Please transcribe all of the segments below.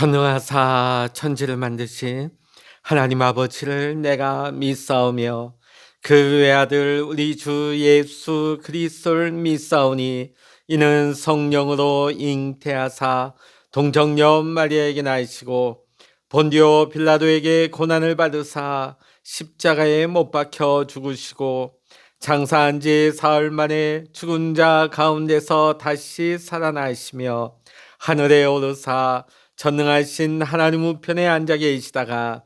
전능하사 천지를 만드신 하나님 아버지를 내가 믿사오며 그 외아들 우리 주 예수 그리스도를 믿사오니 이는 성령으로 잉태하사 동정녀 마리아에게 나시고 본디오 빌라도에게 고난을 받으사 십자가에 못 박혀 죽으시고 장사한 지 사흘 만에 죽은 자 가운데서 다시 살아나시며 하늘에 오르사 전능하신 하나님 우편에 앉아 계시다가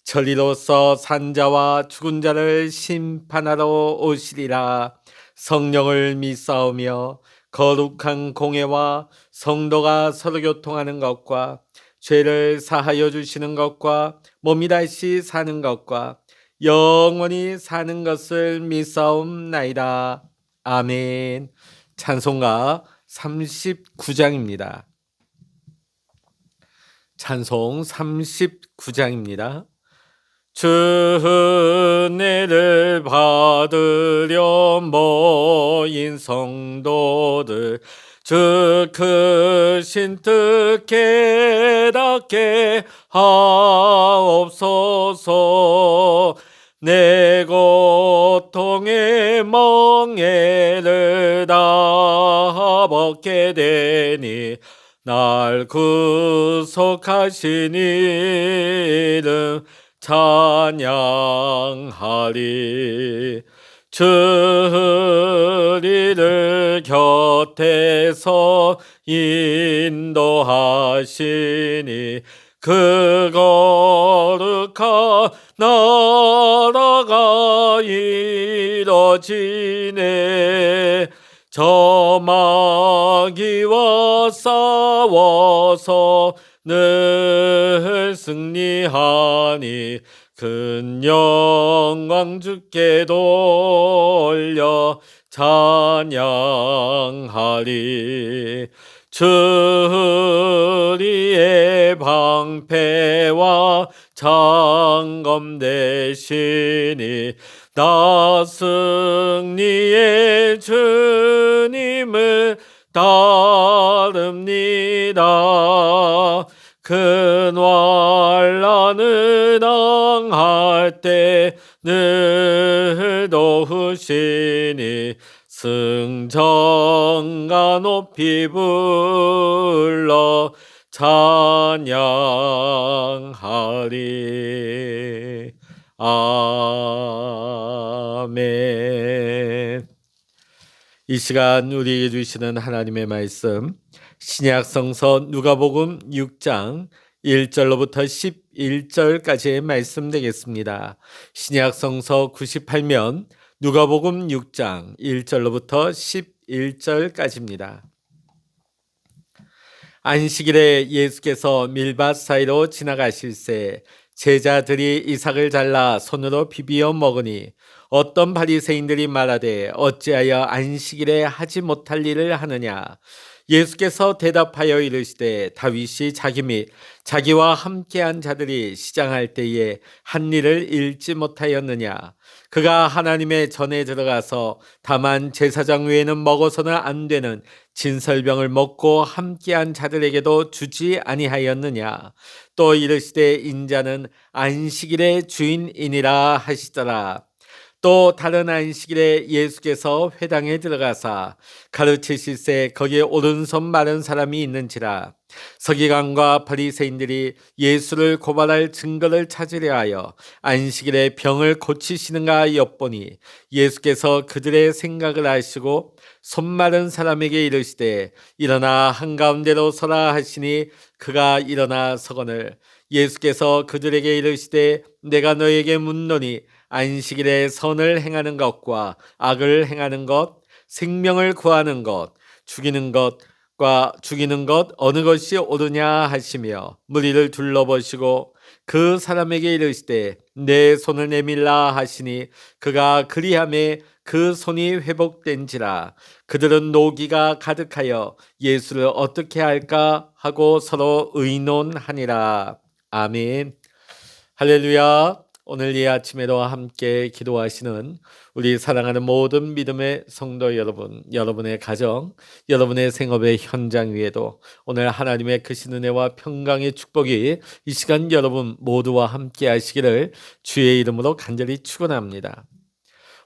전리로서 산자와 죽은 자를 심판하러 오시리라. 성령을 믿사오며 거룩한 공회와 성도가 서로 교통하는 것과 죄를 사하여 주시는 것과 몸이 다시 사는 것과 영원히 사는 것을 믿사옵나이다. 아멘. 찬송가 39장입니다. 찬송 39장입니다. 주 은혜를 받으려 모인 성도들 주 크신 뜻 깨닫게 하옵소서. 내 고통의 멍에를 다 벗게 되니 날 구속하신 이름 찬양하리. 주리를 곁에서 인도하시니 그 거룩한 나라가 이뤄지네. 저 마귀와 싸워서 늘 승리하니 큰 영광 주께 돌려 찬양하리. 주리의 방패와 장검 되시니 나 승리의 주님을 따릅니다. 큰 환난을 당할 때 늘 도우시니 승전가 높이 불러 찬양하리. 아멘. 이 시간 우리에게 주시는 하나님의 말씀 신약성서 누가복음 6장 1절로부터 11절까지의 말씀 되겠습니다. 신약성서 98면 누가복음 6장 1절로부터 11절까지입니다. 안식일에 예수께서 밀밭 사이로 지나가실새 제자들이 이삭을 잘라 손으로 비비어 먹으니 어떤 바리새인들이 말하되 어찌하여 안식일에 하지 못할 일을 하느냐. 예수께서 대답하여 이르시되 다윗이 자기 및 자기와 함께한 자들이 시장할 때에 한 일을 잃지 못하였느냐. 그가 하나님의 전에 들어가서 다만 제사장 외에는 먹어서는 안 되는 진설병을 먹고 함께한 자들에게도 주지 아니하였느냐. 또 이르시되 인자는 안식일의 주인이니라 하시더라. 또 다른 안식일에 예수께서 회당에 들어가사 가르치실새 거기에 오른손 마른 사람이 있는지라. 서기관과 바리새인들이 예수를 고발할 증거를 찾으려 하여 안식일에 병을 고치시는가 엿보니 예수께서 그들의 생각을 아시고 손 마른 사람에게 이르시되 일어나 한가운데로 서라 하시니 그가 일어나 서거늘 예수께서 그들에게 이르시되 내가 너에게 묻노니 안식일에 선을 행하는 것과 악을 행하는 것, 생명을 구하는 것, 죽이는 것 어느 것이 옳으냐 하시며 무리를 둘러보시고 그 사람에게 이르시되 내 손을 내밀라 하시니 그가 그리하매 그 손이 회복된지라. 그들은 노기가 가득하여 예수를 어떻게 할까 하고 서로 의논하니라. 아멘. 할렐루야. 오늘 이 아침에도 함께 기도하시는 우리 사랑하는 모든 믿음의 성도 여러분, 여러분의 가정, 여러분의 생업의 현장 위에도 오늘 하나님의 크신 은혜와 평강의 축복이 이 시간 여러분 모두와 함께 하시기를 주의 이름으로 간절히 축원합니다.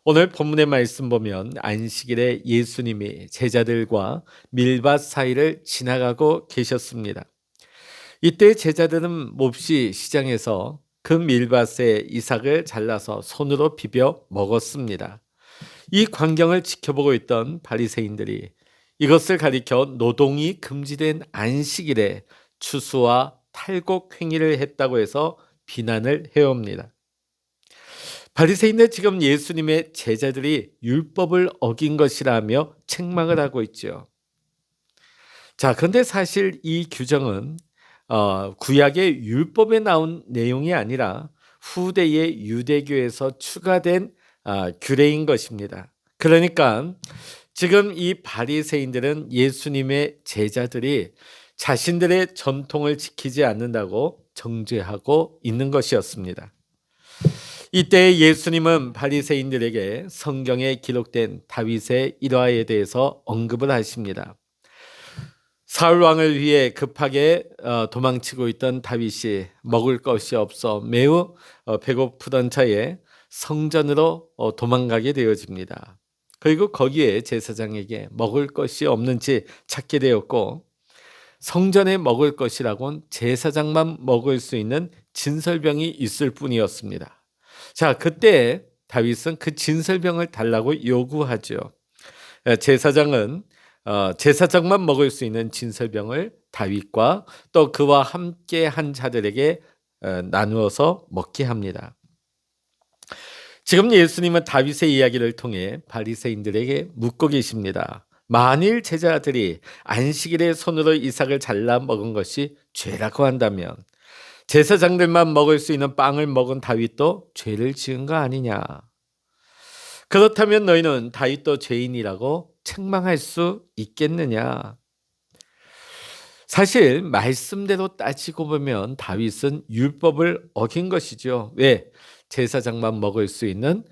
오늘 본문의 말씀 보면 안식일에 예수님이 제자들과 밀밭 사이를 지나가고 계셨습니다. 이때 제자들은 몹시 시장에서 그 밀밭에 이삭을 잘라서 손으로 비벼 먹었습니다. 이 광경을 지켜보고 있던 바리새인들이 이것을 가리켜 노동이 금지된 안식일에 추수와 탈곡 행위를 했다고 해서 비난을 해옵니다. 바리새인들 지금 예수님의 제자들이 율법을 어긴 것이라며 책망을 하고 있죠. 자, 그런데 사실 이 규정은 구약의 율법에 나온 내용이 아니라 후대의 유대교에서 추가된 규례인 것입니다. 그러니까 지금 이 바리새인들은 예수님의 제자들이 자신들의 전통을 지키지 않는다고 정죄하고 있는 것이었습니다. 이때 예수님은 바리새인들에게 성경에 기록된 다윗의 일화에 대해서 언급을 하십니다. 사울 왕을 위해 급하게 도망치고 있던 다윗이 먹을 것이 없어 매우 배고프던 차에 성전으로 도망가게 되어집니다. 그리고 거기에 제사장에게 먹을 것이 없는지 찾게 되었고, 성전에 먹을 것이라곤 제사장만 먹을 수 있는 진설병이 있을 뿐이었습니다. 자, 그때 다윗은 그 진설병을 달라고 요구하죠. 제사장은 제사장만 먹을 수 있는 진설병을 다윗과 또 그와 함께 한 자들에게 나누어서 먹게 합니다. 지금 예수님은 다윗의 이야기를 통해 바리새인들에게 묻고 계십니다. 만일 제자들이 안식일에 손으로 이삭을 잘라 먹은 것이 죄라고 한다면 제사장들만 먹을 수 있는 빵을 먹은 다윗도 죄를 지은 거 아니냐? 그렇다면 너희는 다윗도 죄인이라고 책망할 수 있겠느냐? 사실 말씀대로 따지고 보면 다윗은 율법을 어긴 것이죠. 왜? 제사장만 먹을 수 있는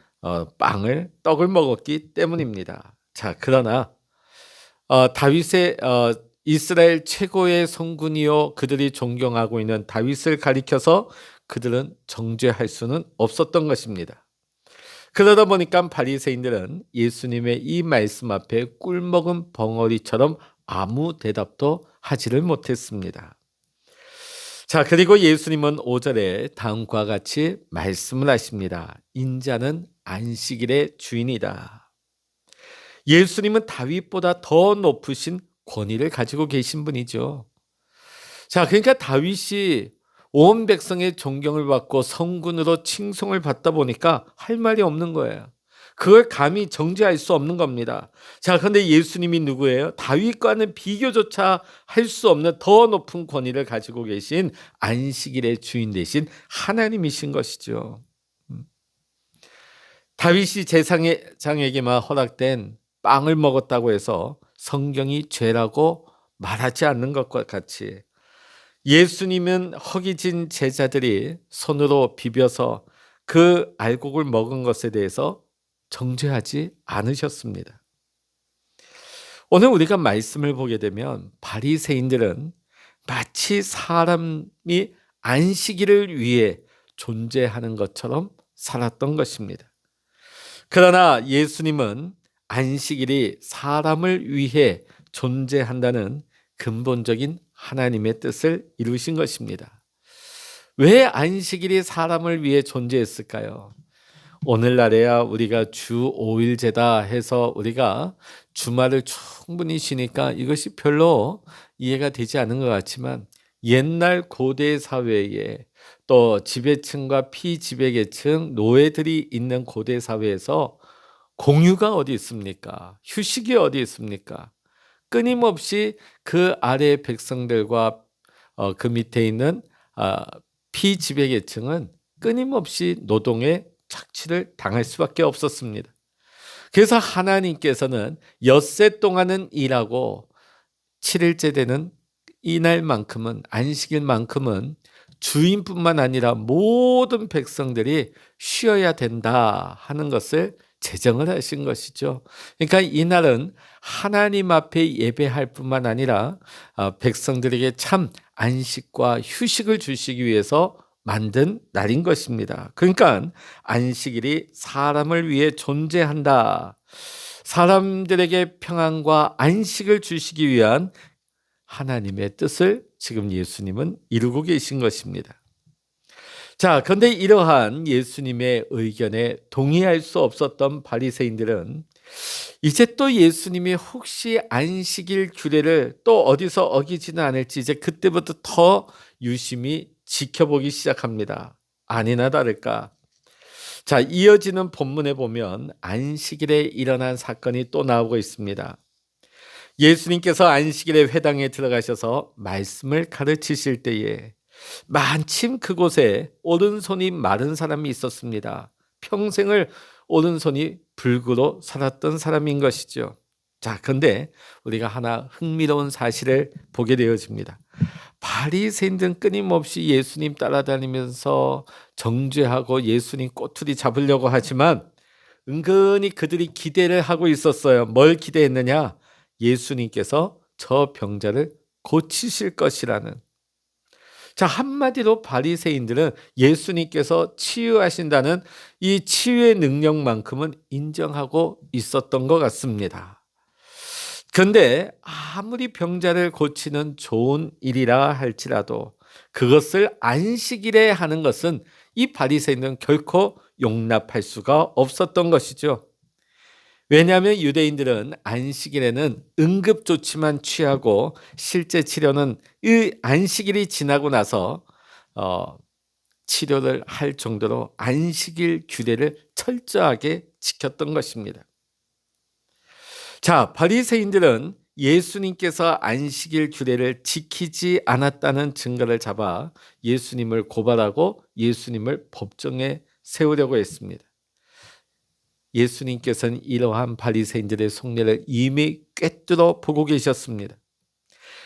빵을, 떡을 먹었기 때문입니다. 자, 그러나 다윗의 이스라엘 최고의 성군이요 그들이 존경하고 있는 다윗을 가리켜서 그들은 정죄할 수는 없었던 것입니다. 그러다 보니까 바리새인들은 예수님의 이 말씀 앞에 꿀먹은 벙어리처럼 아무 대답도 하지를 못했습니다. 자, 그리고 예수님은 5절에 다음과 같이 말씀을 하십니다. 인자는 안식일의 주인이다. 예수님은 다윗보다 더 높으신 권위를 가지고 계신 분이죠. 자, 그러니까 다윗이 온 백성의 존경을 받고 성군으로 칭송을 받다 보니까 할 말이 없는 거예요. 그걸 감히 정죄할 수 없는 겁니다. 자, 그런데 예수님이 누구예요? 다윗과는 비교조차 할 수 없는 더 높은 권위를 가지고 계신 안식일의 주인 되신 하나님이신 것이죠. 다윗이 제사장에게만 허락된 빵을 먹었다고 해서 성경이 죄라고 말하지 않는 것과 같이 예수님은 허기진 제자들이 손으로 비벼서 그 알곡을 먹은 것에 대해서 정죄하지 않으셨습니다. 오늘 우리가 말씀을 보게 되면 바리새인들은 마치 사람이 안식일을 위해 존재하는 것처럼 살았던 것입니다. 그러나 예수님은 안식일이 사람을 위해 존재한다는 근본적인 하나님의 뜻을 이루신 것입니다. 왜 안식일이 사람을 위해 존재했을까요? 오늘날에야 우리가 주 5일제다 해서 우리가 주말을 충분히 쉬니까 이것이 별로 이해가 되지 않는 것 같지만 옛날 고대 사회에 또 지배층과 피지배계층 노예들이 있는 고대 사회에서 공유가 어디 있습니까? 휴식이 어디 있습니까? 끊임없이 그 아래 백성들과 그 밑에 있는 피지배계층은 끊임없이 노동의 착취를 당할 수밖에 없었습니다. 그래서 하나님께서는 엿새 동안은 일하고 7일째 되는 이날만큼은 안식일만큼은 주인뿐만 아니라 모든 백성들이 쉬어야 된다 하는 것을 제정을 하신 것이죠. 그러니까 이날은 하나님 앞에 예배할 뿐만 아니라 백성들에게 참 안식과 휴식을 주시기 위해서 만든 날인 것입니다. 그러니까 안식일이 사람을 위해 존재한다. 사람들에게 평안과 안식을 주시기 위한 하나님의 뜻을 지금 예수님은 이루고 계신 것입니다. 자, 그런데 이러한 예수님의 의견에 동의할 수 없었던 바리새인들은 이제 또 예수님이 혹시 안식일 규례를 또 어디서 어기지는 않을지 이제 그때부터 더 유심히 지켜보기 시작합니다. 아니나 다를까. 자, 이어지는 본문에 보면 안식일에 일어난 사건이 또 나오고 있습니다. 예수님께서 안식일에 회당에 들어가셔서 말씀을 가르치실 때에 마침 그곳에 오른손이 마른 사람이 있었습니다. 평생을 오른손이 불구로 살았던 사람인 것이죠. 자, 그런데 우리가 하나 흥미로운 사실을 보게 되어집니다. 바리새인들은 끊임없이 예수님 따라다니면서 정죄하고 예수님 꼬투리 잡으려고 하지만 은근히 그들이 기대를 하고 있었어요. 뭘 기대했느냐? 예수님께서 저 병자를 고치실 것이라는. 자, 한마디로 바리새인들은 예수님께서 치유하신다는 이 치유의 능력만큼은 인정하고 있었던 것 같습니다. 그런데 아무리 병자를 고치는 좋은 일이라 할지라도 그것을 안식일에 하는 것은 이 바리새인들은 결코 용납할 수가 없었던 것이죠. 왜냐하면 유대인들은 안식일에는 응급조치만 취하고 실제 치료는 이 안식일이 지나고 나서 치료를 할 정도로 안식일 규례를 철저하게 지켰던 것입니다. 자, 바리새인들은 예수님께서 안식일 규례를 지키지 않았다는 증거를 잡아 예수님을 고발하고 예수님을 법정에 세우려고 했습니다. 예수님께서는 이러한 바리새인들의 속내를 이미 꿰뚫어 보고 계셨습니다.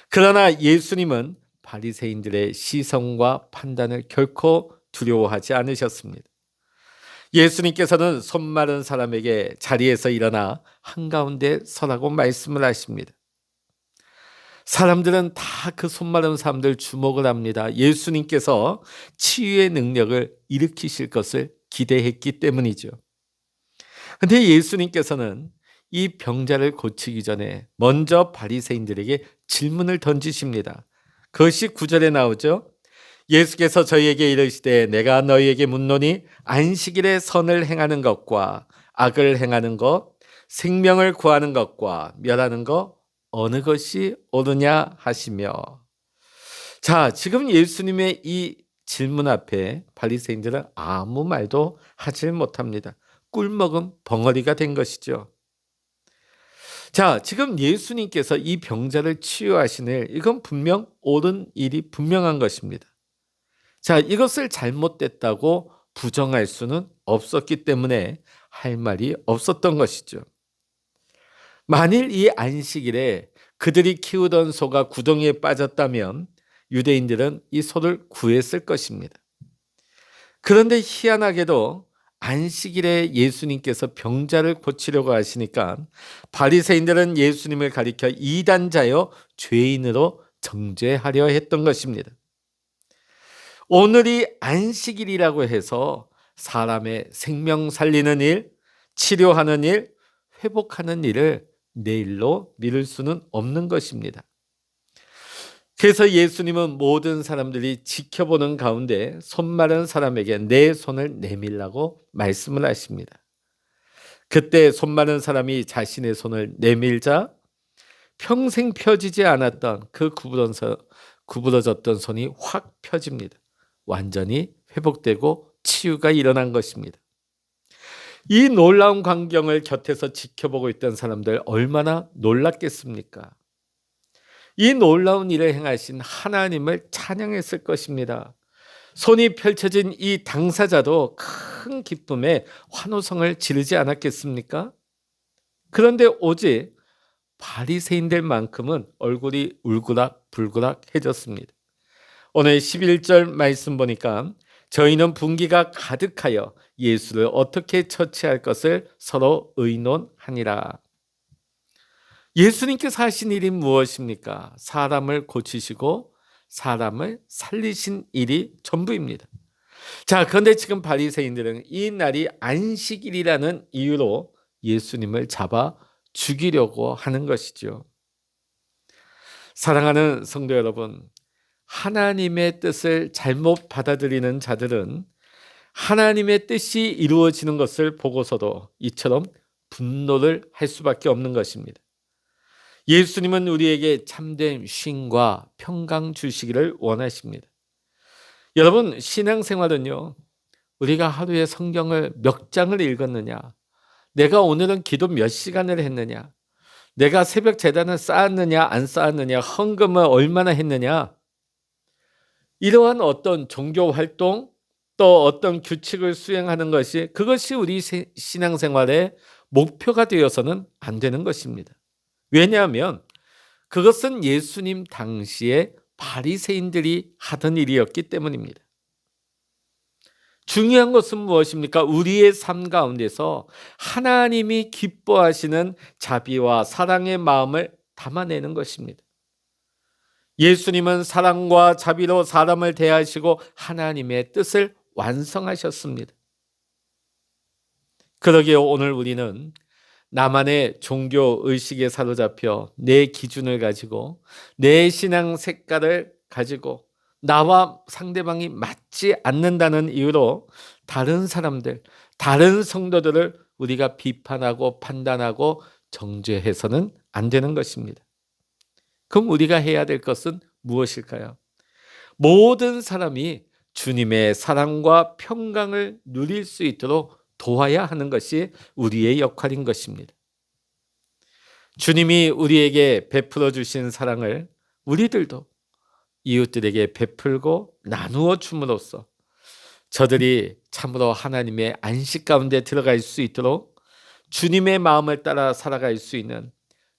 그러나 예수님은 바리새인들의 시선과 판단을 결코 두려워하지 않으셨습니다. 예수님께서는 손 마른 사람에게 자리에서 일어나 한가운데 서라고 말씀을 하십니다. 사람들은 다 그 손 마른 사람들 주목을 합니다. 예수님께서 치유의 능력을 일으키실 것을 기대했기 때문이죠. 근데 예수님께서는 이 병자를 고치기 전에 먼저 바리새인들에게 질문을 던지십니다. 그것이 9절에 나오죠. 예수께서 저희에게 이르시되 내가 너희에게 묻노니 안식일에 선을 행하는 것과 악을 행하는 것, 생명을 구하는 것과 멸하는 것 어느 것이 옳으냐 하시며. 자, 지금 예수님의 이 질문 앞에 바리새인들은 아무 말도 하질 못합니다. 꿀먹은 벙어리가 된 것이죠. 자, 지금 예수님께서 이 병자를 치유하시는 이건 분명 옳은 일이 분명한 것입니다. 자, 이것을 잘못됐다고 부정할 수는 없었기 때문에 할 말이 없었던 것이죠. 만일 이 안식일에 그들이 키우던 소가 구덩이에 빠졌다면 유대인들은 이 소를 구했을 것입니다. 그런데 희한하게도 안식일에 예수님께서 병자를 고치려고 하시니까 바리새인들은 예수님을 가리켜 이단자여 죄인으로 정죄하려 했던 것입니다. 오늘이 안식일이라고 해서 사람의 생명 살리는 일, 치료하는 일, 회복하는 일을 내일로 미룰 수는 없는 것입니다. 그래서 예수님은 모든 사람들이 지켜보는 가운데 손 마른 사람에게 내 손을 내밀라고 말씀을 하십니다. 그때 손 마른 사람이 자신의 손을 내밀자 평생 펴지지 않았던 그 구부러졌던 손이 확 펴집니다. 완전히 회복되고 치유가 일어난 것입니다. 이 놀라운 광경을 곁에서 지켜보고 있던 사람들 얼마나 놀랐겠습니까? 이 놀라운 일을 행하신 하나님을 찬양했을 것입니다. 손이 펼쳐진 이 당사자도 큰 기쁨에 환호성을 지르지 않았겠습니까? 그런데 오직 바리새인들만큼은 얼굴이 울그락불그락해졌습니다. 오늘 11절 말씀 보니까 저희는 분기가 가득하여 예수를 어떻게 처치할 것을 서로 의논하니라. 예수님께서 하신 일이 무엇입니까? 사람을 고치시고 사람을 살리신 일이 전부입니다. 자, 그런데 지금 바리새인들은 이 날이 안식일이라는 이유로 예수님을 잡아 죽이려고 하는 것이죠. 사랑하는 성도 여러분, 하나님의 뜻을 잘못 받아들이는 자들은 하나님의 뜻이 이루어지는 것을 보고서도 이처럼 분노를 할 수밖에 없는 것입니다. 예수님은 우리에게 참된 쉼과 평강 주시기를 원하십니다. 여러분, 신앙생활은요, 우리가 하루에 성경을 몇 장을 읽었느냐, 내가 오늘은 기도 몇 시간을 했느냐, 내가 새벽 제단을 쌓았느냐 안 쌓았느냐, 헌금을 얼마나 했느냐, 이러한 어떤 종교 활동 또 어떤 규칙을 수행하는 것이, 그것이 우리 신앙생활의 목표가 되어서는 안 되는 것입니다. 왜냐하면 그것은 예수님 당시에 바리새인들이 하던 일이었기 때문입니다. 중요한 것은 무엇입니까? 우리의 삶 가운데서 하나님이 기뻐하시는 자비와 사랑의 마음을 담아내는 것입니다. 예수님은 사랑과 자비로 사람을 대하시고 하나님의 뜻을 완성하셨습니다. 그러기에 오늘 우리는 나만의 종교 의식에 사로잡혀 내 기준을 가지고 내 신앙 색깔을 가지고 나와 상대방이 맞지 않는다는 이유로 다른 사람들, 다른 성도들을 우리가 비판하고 판단하고 정죄해서는 안 되는 것입니다. 그럼 우리가 해야 될 것은 무엇일까요? 모든 사람이 주님의 사랑과 평강을 누릴 수 있도록 도와야 하는 것이 우리의 역할인 것입니다. 주님이 우리에게 베풀어 주신 사랑을 우리들도 이웃들에게 베풀고 나누어 줌으로써 저들이 참으로 하나님의 안식 가운데 들어갈 수 있도록 주님의 마음을 따라 살아갈 수 있는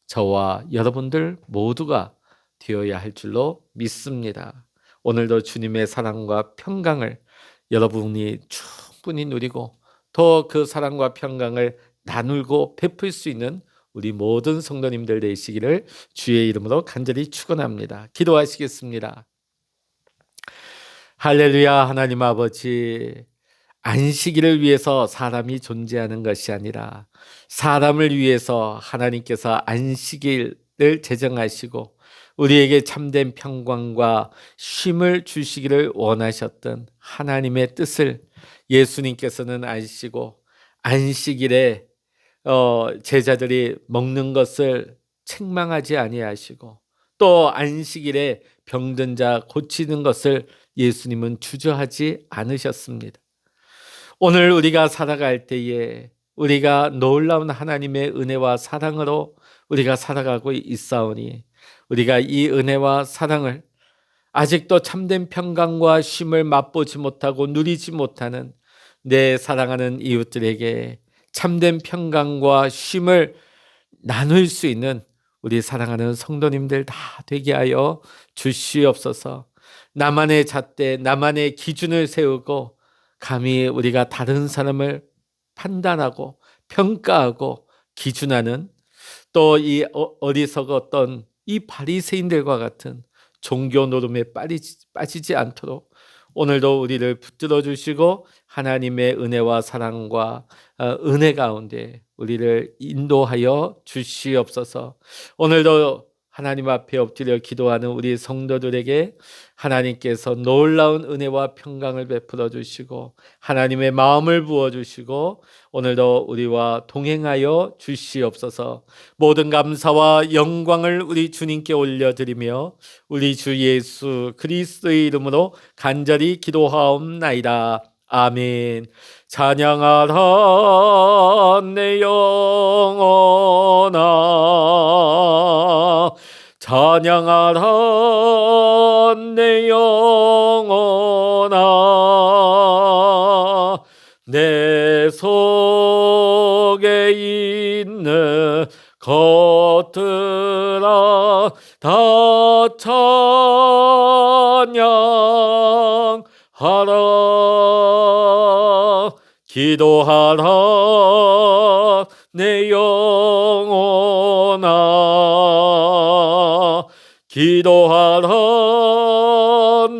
저와 여러분들 모두가 되어야 할 줄로 믿습니다. 오늘도 주님의 사랑과 평강을 여러분이 충분히 누리고 더 그 사랑과 평강을 나누고 베풀 수 있는 우리 모든 성도님들 되시기를 주의 이름으로 간절히 축원합니다. 기도하시겠습니다. 할렐루야. 하나님 아버지, 안식일을 위해서 사람이 존재하는 것이 아니라 사람을 위해서 하나님께서 안식일을 제정하시고 우리에게 참된 평강과 쉼을 주시기를 원하셨던 하나님의 뜻을 예수님께서는 아시고 안식일에 제자들이 먹는 것을 책망하지 아니하시고 또 안식일에 병든 자 고치는 것을 예수님은 주저하지 않으셨습니다. 오늘 우리가 살아갈 때에 우리가 놀라운 하나님의 은혜와 사랑으로 우리가 살아가고 있사오니 우리가 이 은혜와 사랑을 아직도 참된 평강과 쉼을 맛보지 못하고 누리지 못하는 내 사랑하는 이웃들에게 참된 평강과 쉼을 나눌 수 있는 우리 사랑하는 성도님들 다 되게 하여 주시옵소서. 나만의 잣대, 나만의 기준을 세우고 감히 우리가 다른 사람을 판단하고 평가하고 기준하는 또 이 어리석었던 이 바리새인들과 같은 종교 노름에 빠지지 않도록 오늘도 우리를 붙들어 주시고 하나님의 은혜와 사랑과 은혜 가운데 우리를 인도하여 주시옵소서. 오늘도 하나님 앞에 엎드려 기도하는 우리 성도들에게 하나님께서 놀라운 은혜와 평강을 베풀어 주시고 하나님의 마음을 부어 주시고 오늘도 우리와 동행하여 주시옵소서. 모든 감사와 영광을 우리 주님께 올려드리며 우리 주 예수 그리스도의 이름으로 간절히 기도하옵나이다. 아멘. 찬양하라 내 영혼아, 찬양하라 내 영혼아, 내 속에 있는 것들아 다 찬양 기도하라 내 영혼아, 기도하라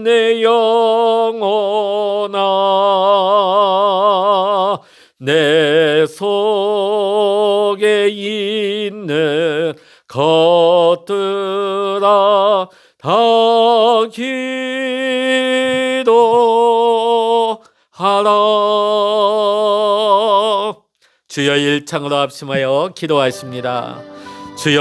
내 영혼아, 내 속에 있는 것들아 다 기도하라. 주여 일창으로 합심하여 기도하십니다. 주여